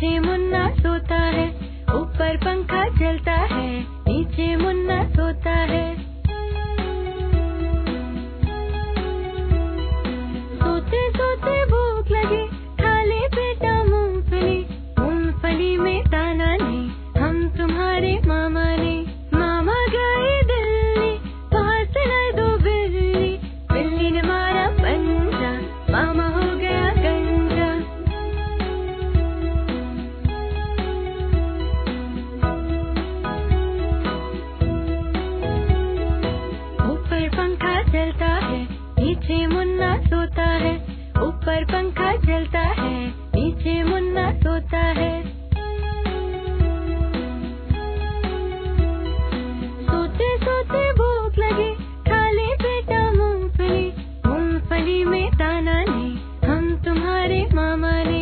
नीचे मुन्ना सोता है, ऊपर पंखा चलता है, नीचे मुन्ना सोता है। सोते सोते भूख लगी, खा ले बेटा मूंगफली, मूंगफली में दाना नहीं, हम तुम्हारे मामा ने। मामा गए दिल्ली, वहाँ से लाए दो बिल्ली, बिल्ली ने मारा पंजा, मामा हो गया गंजा। ऊपर पंखा चलता है, नीचे मुन्ना सोता है, ऊपर पंखा चलता है, नीचे मुन्ना सोता है। सोते सोते भूख लगी, खा ले बेटा मूंगफली, मूंगफली में दाना नहीं, हम तुम्हारे मामा ने।